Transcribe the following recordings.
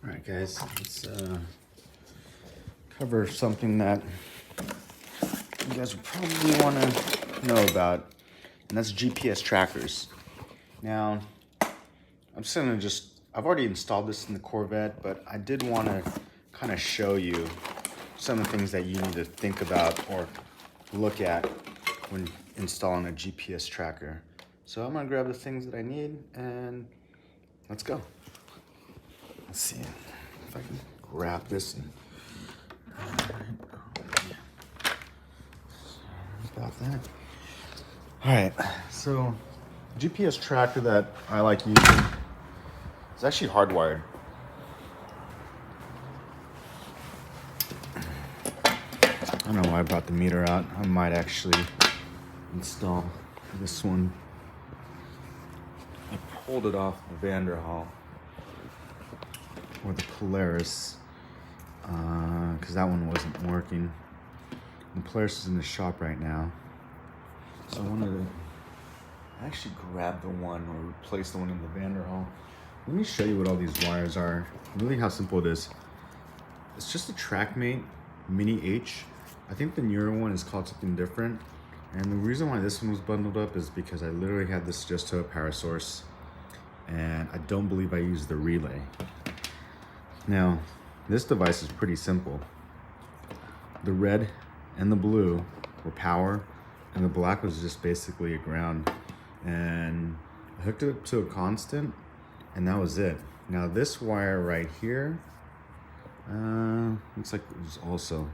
All right, guys, let's cover something that you guys would probably want to know about, and that's GPS trackers. Now, I'm just gonna I've already installed this in the Corvette, but I did want to kind of show you some of the things that you need to think about or look at when installing a GPS tracker. So I'm gonna grab the things that I need and let's go. Let's see if I can grab this and about that. All right, so GPS tracker that I like using is actually hardwired. I don't know why I brought the meter out. I might actually install this one. I pulled it off the Vanderhall or the Polaris because that one wasn't working. The Polaris is in the shop right now, so I wanted to actually grab the one or replace the one in the Vanderhall. Let me show you what all these wires are. Really how simple it is. It's just a TrackMate Mini H. I think the newer one is called something different. And the reason why this one was bundled up is because I literally had this just to a power source. And I don't believe I used the relay. Now, this device is pretty simple. The red and the blue were power, and the black was just basically a ground. And I hooked it up to a constant, and that was it. Now this wire right here, looks like it was also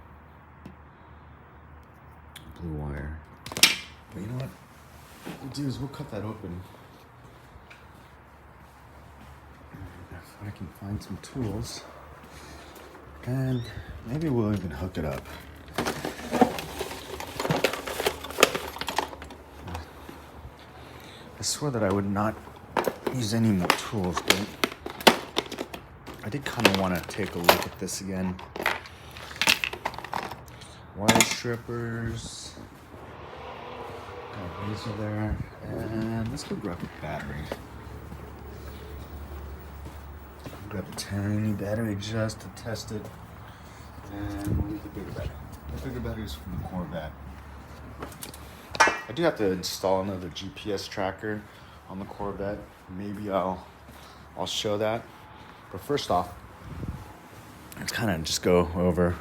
a blue wire. But you know what we'll do is we'll cut that open. If I can find some tools, and maybe we'll even hook it up. I swear that I would not use any more tools, but I did kind of want to take a look at this again. Wire strippers. Got these are there. And let's go grab a battery. Grab a tiny battery just to test it. And we'll leave the bigger battery. The bigger battery is from the Corvette. I do have to install another GPS tracker on the Corvette. Maybe I'll show that. But first off, let's kind of just go over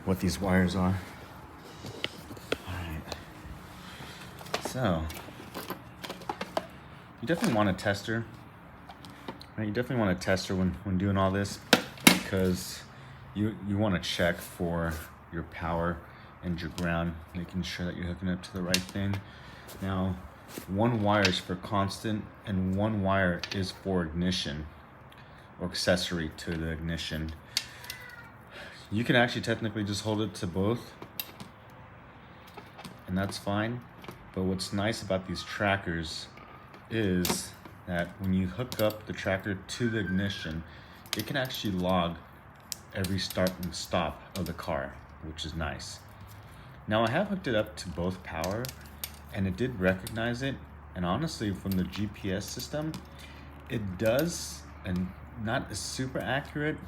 what these wires are. All right. So, you definitely want a tester. Right? You definitely want a tester when doing all this, because you want to check for your power and your ground, making sure that you're hooking up to the right thing. Now, one wire is for constant and one wire is for ignition or accessory to the ignition. You can actually technically just hold it to both, and that's fine. But what's nice about these trackers is that when you hook up the tracker to the ignition, it can actually log every start and stop of the car, which is nice. Now I have hooked it up to both power, and it did recognize it. And honestly, from the GPS system, it does, and not a super accurate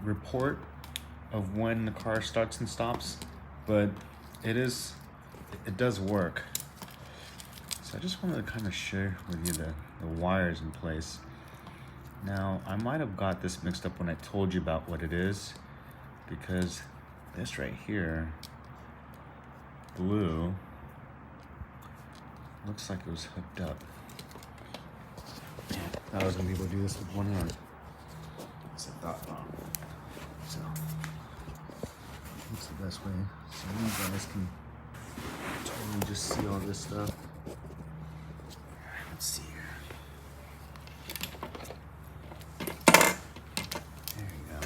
report of when the car starts and stops, but it does work. So I just wanted to kind of share with you the wires in place. Now, I might have got this mixed up when I told you about what it is, because this right here, blue, looks like it was hooked up. I was gonna be able to do this with one hand. So I thought wrong. So that's the best way. So you guys can totally just see all this stuff. Let's see here. There you go.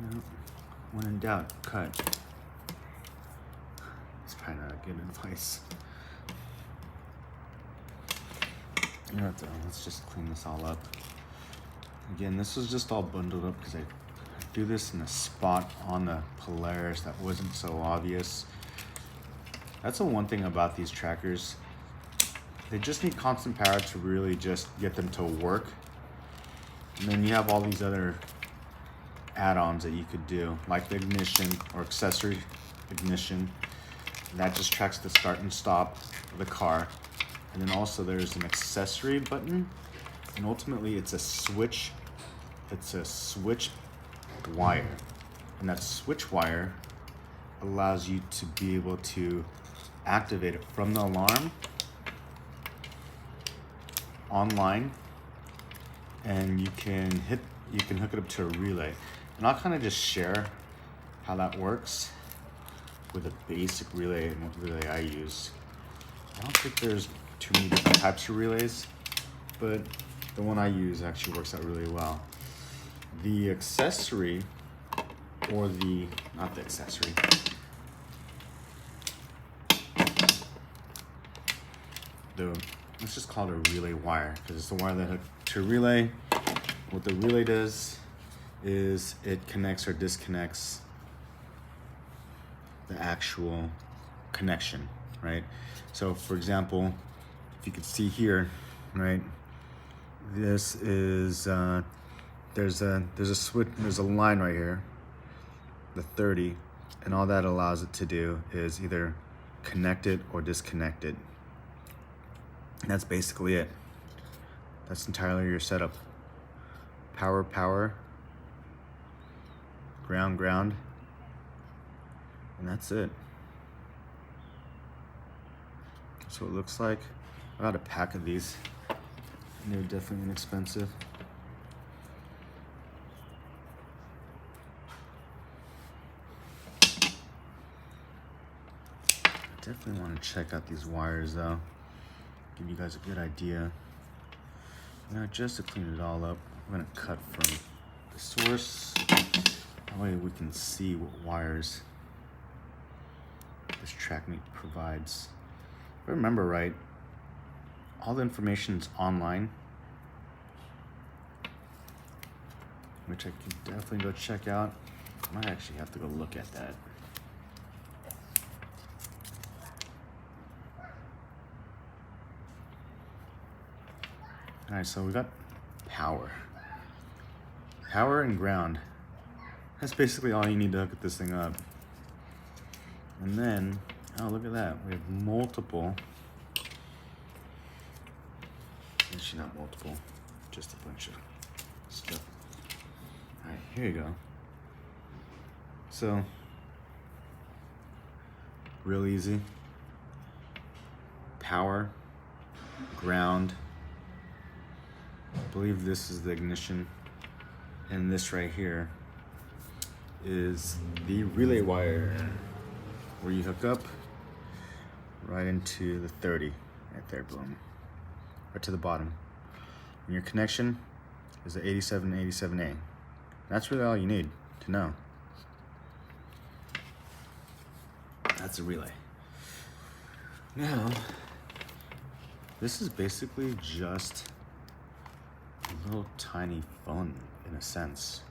Well, when in doubt, cut. It's probably not good advice. You know what though, let's just clean this all up. Again, this was just all bundled up because I threw this in a spot on the Polaris that wasn't so obvious. That's the one thing about these trackers. they just need constant power to really just get them to work. And then you have all these other add-ons that you could do, like the ignition or accessory ignition. And that just tracks the start and stop of the car. And then also there's an accessory button, and ultimately it's a switch. It's a switch wire, and that switch wire allows you to be able to activate it from the alarm online, and you can hook it up to a relay. And I'll kind of just share how that works with a basic relay and what relay I use. I don't think there's too many different types of relays, but the one I use actually works out really well. The accessory, or not the accessory, let's just call it a relay wire, because it's the wire that hooks to a relay. What the relay does is it connects or disconnects the actual connection, right? So for example, if you could see here, right, this is there's a switch, there's a line right here, the 30, and all that allows it to do is either connect it or disconnect it. And that's basically it. That's entirely your setup. Power, ground, and that's it. That's what it looks like. I got a pack of these, and they're definitely inexpensive. I definitely want to check out these wires though. Give you guys a good idea. Now, just to clean it all up, I'm gonna cut from the source. That way we can see what wires this track meet provides. If I remember right, all the information is online, which I can definitely go check out. I might actually have to go look at that. All right, so we got power and ground. That's basically all you need to hook this thing up. And then, oh, look at that. We have multiple, actually not multiple, just a bunch of stuff. All right, here you go. So, real easy. Power, ground. I believe this is the ignition, and this right here is the relay wire, where you hook up right into the 30, right there, boom, right to the bottom. And your connection is the 8787A. That's really all you need to know. That's a relay. Now, this is basically just a little tiny phone in a sense.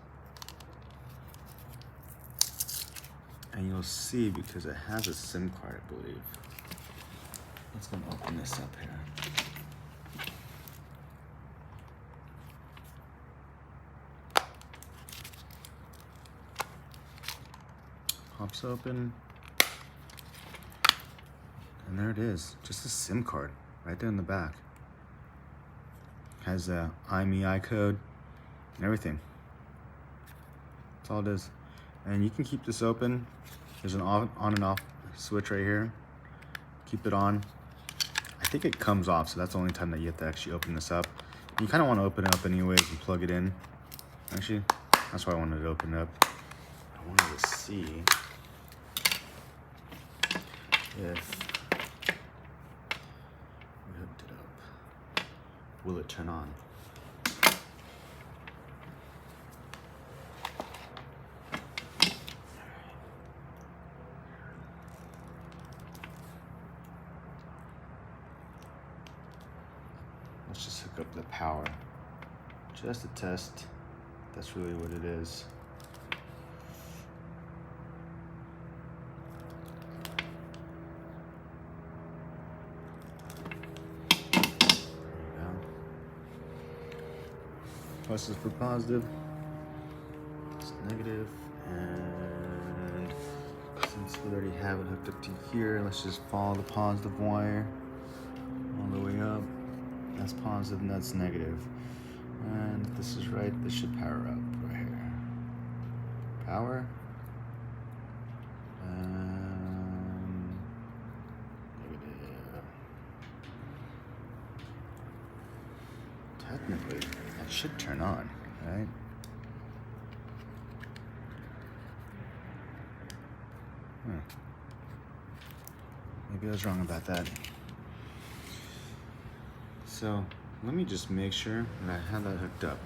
And you'll see, because it has a SIM card, I believe. Let's go open this up here. Pops open. And there it is, just a SIM card right there in the back. Has a IMEI code and everything. That's all it is. And you can keep this open. There's an on and off switch right here. Keep it on. I think it comes off, so that's the only time that you have to actually open this up. You kind of want to open it up anyways and plug it in. Actually, that's why I wanted to open it up. I wanted to see if we hooked it up. Will it turn on? Let's just hook up the power. Just a test. That's really what it is. Plus is for positive. It's negative. And since we already have it hooked up to here, let's just follow the positive wire all the way up. That's positive and that's negative. And if this is right, this should power up right here. Power. And negative. Technically, that should turn on, right? Maybe I was wrong about that. So let me just make sure that I have that hooked up.